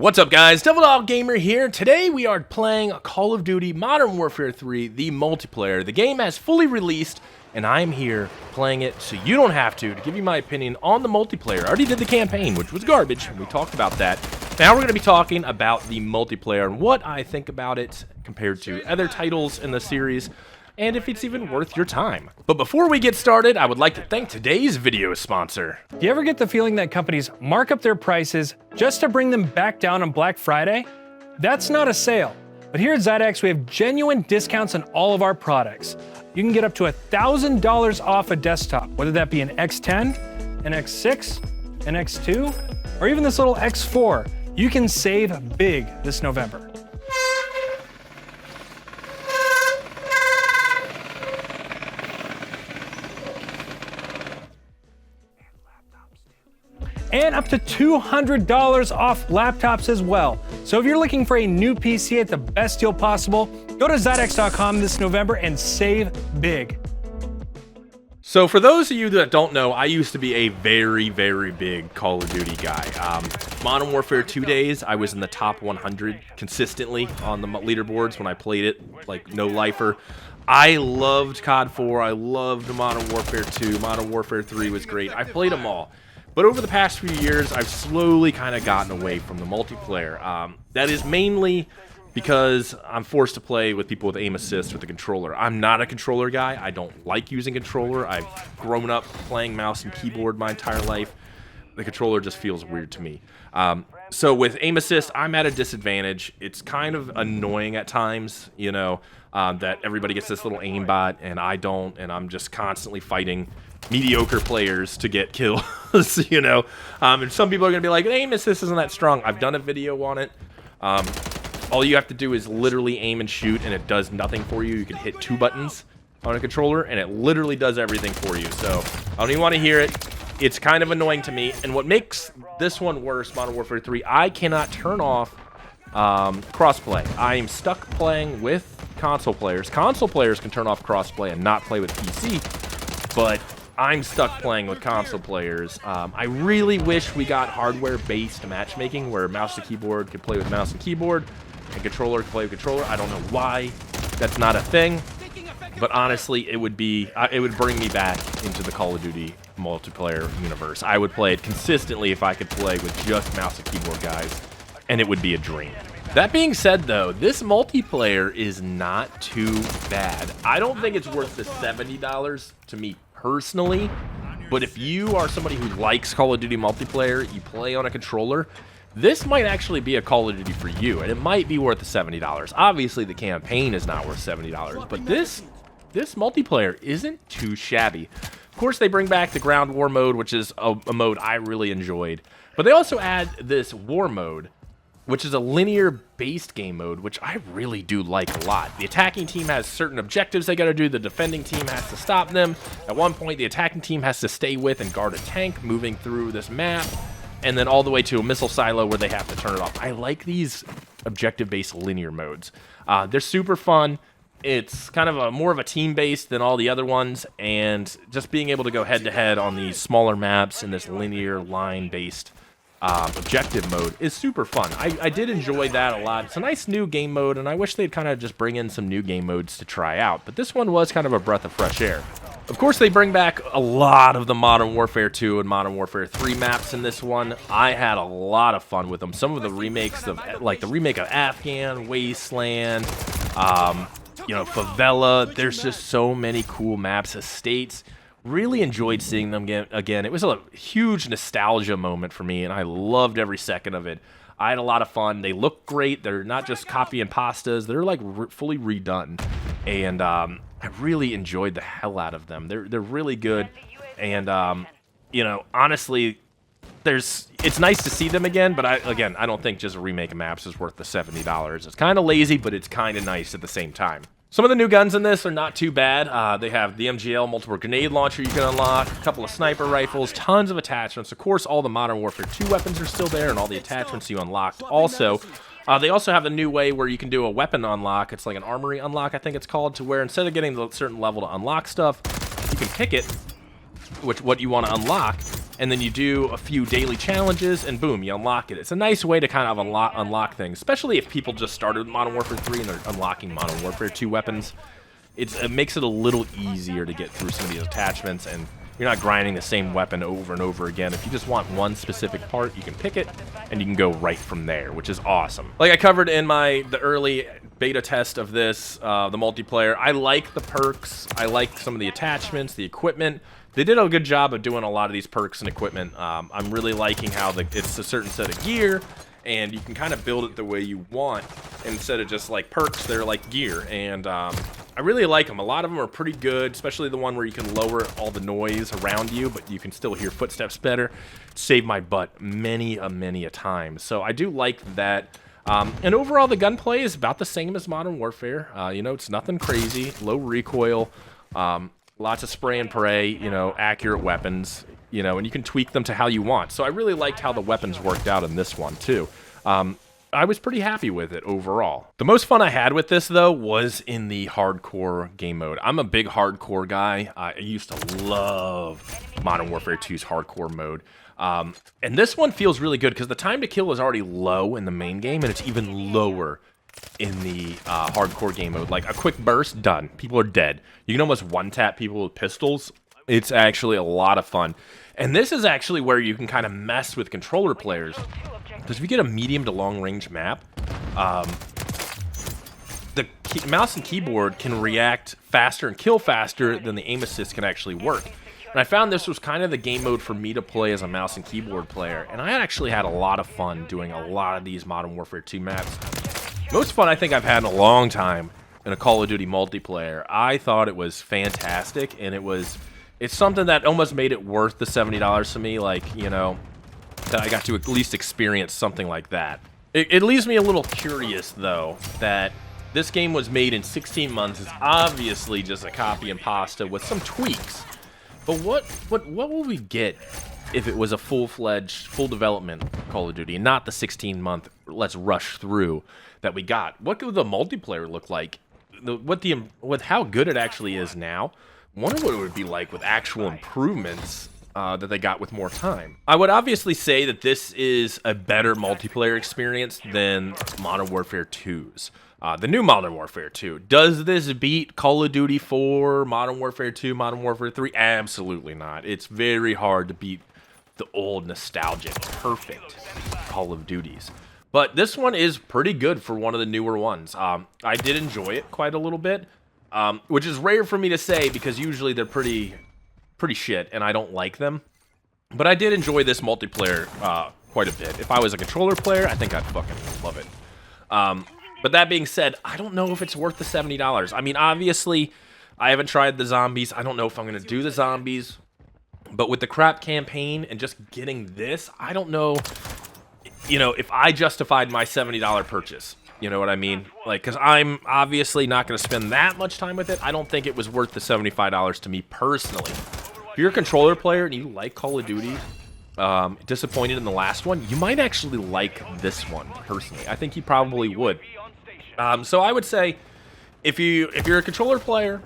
What's up, guys? TheDevildogGamer here. Today we are playing Call of Duty Modern Warfare 3, the multiplayer. The game has fully released, and I'm here playing it so you don't have to give you my opinion on the multiplayer. I already did the campaign, which was garbage, and we talked about that. Now we're going to be talking about the multiplayer and what I think about it compared to other titles in the series, and if it's even worth your time. But before we get started, I would like to thank today's video sponsor. Do you ever get the feeling that companies mark up their prices just to bring them back down on Black Friday? That's not a sale. But here at ZyDex, we have genuine discounts on all of our products. You can get up to $1,000 off a desktop, whether that be an X10, an X6, an X2, or even this little X4. You can save big this November. And up to $200 off laptops as well. So if you're looking for a new PC at the best deal possible, go to Zydex.com this November and save big. So for those of you that don't know, I used to be a very, very big Call of Duty guy. Modern Warfare 2 days, I was in the top 100 consistently on the leaderboards when I played it, like no lifer. I loved COD 4, I loved Modern Warfare 2, Modern Warfare 3 was great. I played them all. But over the past few years, I've slowly kind of gotten away from the multiplayer. That is mainly because I'm forced to play with people with aim assist with the controller. I'm not a controller guy. I don't like using controller. I've grown up playing mouse and keyboard my entire life. The controller just feels weird to me. So with aim assist, I'm at a disadvantage. It's kind of annoying at times, you know, that everybody gets this little aimbot and I don't, and I'm just constantly fighting mediocre players to get kills, you know. And some people are going to be like, aim assist isn't that strong. I've done a video on it. All you have to do is literally aim and shoot, and it does nothing for you. You can hit 2 buttons on a controller, and it literally does everything for you. So I don't even want to hear it. It's kind of annoying to me. And what makes this one worse, Modern Warfare 3, I cannot turn off crossplay. I am stuck playing with console players. Console players can turn off crossplay and not play with PC, but I'm stuck playing with console players. I really wish we got hardware-based matchmaking where mouse to keyboard could play with mouse and keyboard and controller could play with controller. I don't know why that's not a thing, but honestly, it would bring me back into the Call of Duty multiplayer universe. I would play it consistently if I could play with just mouse and keyboard guys, and it would be a dream. That being said, though, this multiplayer is not too bad. I don't think it's worth the $70 to me personally, but if you are somebody who likes Call of Duty multiplayer, you play on a controller, this might actually be a Call of Duty for you, and it might be worth the $70. Obviously, the campaign is not worth $70, but this multiplayer isn't too shabby. Of course, they bring back the Ground War mode, which is a mode I really enjoyed, but they also add this War mode, which is a linear-based game mode, which I really do like a lot. The attacking team has certain objectives they gotta do. The defending team has to stop them. At one point, the attacking team has to stay with and guard a tank moving through this map, and then all the way to a missile silo where they have to turn it off. I like these objective-based linear modes. They're super fun. It's kind of more of a team-based than all the other ones, and just being able to go head-to-head on these smaller maps in this linear line-based objective mode is super fun. I did enjoy that a lot. It's a nice new game mode, and I wish they'd kind of just bring in some new game modes to try out, but this one was kind of a breath of fresh air. Of course, they bring back a lot of the Modern Warfare 2 and Modern Warfare 3 maps in this one. I had a lot of fun with them. Some of the remakes of, like the remake of Afghan, Wasteland, you know, Favela. There's just so many cool maps. Estates. Really enjoyed seeing them again. It was a huge nostalgia moment for me, and I loved every second of it. I had a lot of fun. They look great. They're not just copy and pastas. They're like fully redone, and I really enjoyed the hell out of them. They're really good, and you know, honestly, it's nice to see them again. But I don't think just a remake of maps is worth the $70. It's kind of lazy, but it's kind of nice at the same time. Some of the new guns in this are not too bad. They have the MGL multiple grenade launcher you can unlock, a couple of sniper rifles, tons of attachments. Of course, all the Modern Warfare 2 weapons are still there, and all the attachments you unlocked also. They also have a new way where you can do a weapon unlock. It's like an armory unlock, I think it's called, to where instead of getting a certain level to unlock stuff, you can pick it, what you want to unlock, and then you do a few daily challenges, and boom, you unlock it. It's a nice way to kind of unlock things, especially if people just started Modern Warfare 3 and they're unlocking Modern Warfare 2 weapons. It makes it a little easier to get through some of these attachments, and you're not grinding the same weapon over and over again. If you just want one specific part, you can pick it, and you can go right from there, which is awesome. Like I covered in the early beta test of this, the multiplayer, I like the perks, I like some of the attachments, the equipment. They did a good job of doing a lot of these perks and equipment. I'm really liking how it's a certain set of gear, and you can kind of build it the way you want. Instead of just like perks, they're like gear, and I really like them. A lot of them are pretty good, especially the one where you can lower all the noise around you, but you can still hear footsteps better. Saved my butt many a time. So I do like that. And overall, the gunplay is about the same as Modern Warfare. You know, it's nothing crazy, low recoil, lots of spray and pray, you know, accurate weapons, you know, and you can tweak them to how you want. So I really liked how the weapons worked out in this one, too. I was pretty happy with it overall. The most fun I had with this, though, was in the hardcore game mode. I'm a big hardcore guy. I used to love Modern Warfare 2's hardcore mode. And this one feels really good because the time to kill is already low in the main game, and it's even lower in the hardcore game mode. Like a quick burst, done. People are dead. You can almost one-tap people with pistols. It's actually a lot of fun. And this is actually where you can kind of mess with controller players. Because if you get a medium to long range map, the mouse and keyboard can react faster and kill faster than the aim assist can actually work. And I found this was kind of the game mode for me to play as a mouse and keyboard player. And I actually had a lot of fun doing a lot of these Modern Warfare 2 maps. Most fun I think I've had in a long time in a Call of Duty multiplayer. I thought it was fantastic, and it's something that almost made it worth the $70 to me, like, you know, that I got to at least experience something like that. It leaves me a little curious, though, that this game was made in 16 months. It's obviously just a copy and pasta with some tweaks. But what will we get if it was a full-fledged, full development Call of Duty, and not the 16-month let's rush through that we got? What would the multiplayer look like? With how good it actually is now? I wonder what it would be like with actual improvements that they got with more time. I would obviously say that this is a better multiplayer experience than Modern Warfare 2's. The new Modern Warfare 2. Does this beat Call of Duty 4, Modern Warfare 2, Modern Warfare 3? Absolutely not. It's very hard to beat the old, nostalgic, perfect Call of Duties. But this one is pretty good for one of the newer ones. I did enjoy it quite a little bit, which is rare for me to say because usually they're pretty shit and I don't like them. But I did enjoy this multiplayer quite a bit. If I was a controller player, I think I'd fucking love it. But that being said, I don't know if it's worth the $70. I mean, obviously, I haven't tried the zombies. I don't know if I'm going to do the zombies. But with the crap campaign and just getting this, I don't know, you know, if I justified my $70 purchase. You know what I mean? Like, because I'm obviously not going to spend that much time with it. I don't think it was worth the $75 to me personally. If you're a controller player and you like Call of Duty, disappointed in the last one, you might actually like this one personally. I think you probably would. So I would say if you're a controller player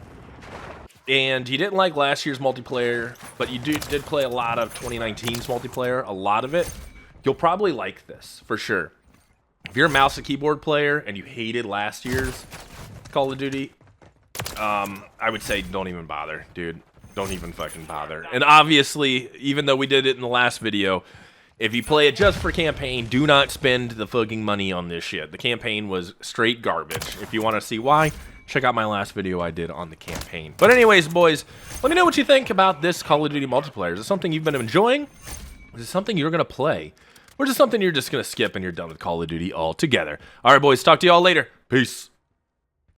and you didn't like last year's multiplayer, but you did play a lot of 2019's multiplayer, a lot of it, you'll probably like this for sure. If you're a mouse and keyboard player and you hated last year's Call of Duty, I would say don't even bother, dude. Don't even fucking bother. And obviously, even though we did it in the last video, if you play it just for campaign, do not spend the fucking money on this shit. The campaign was straight garbage. If you want to see why, check out my last video I did on the campaign. But anyways, boys, let me know what you think about this Call of Duty multiplayer. Is it something you've been enjoying? Is it something you're going to play? Or is it something you're just going to skip and you're done with Call of Duty altogether? All right, boys, talk to you all later. Peace.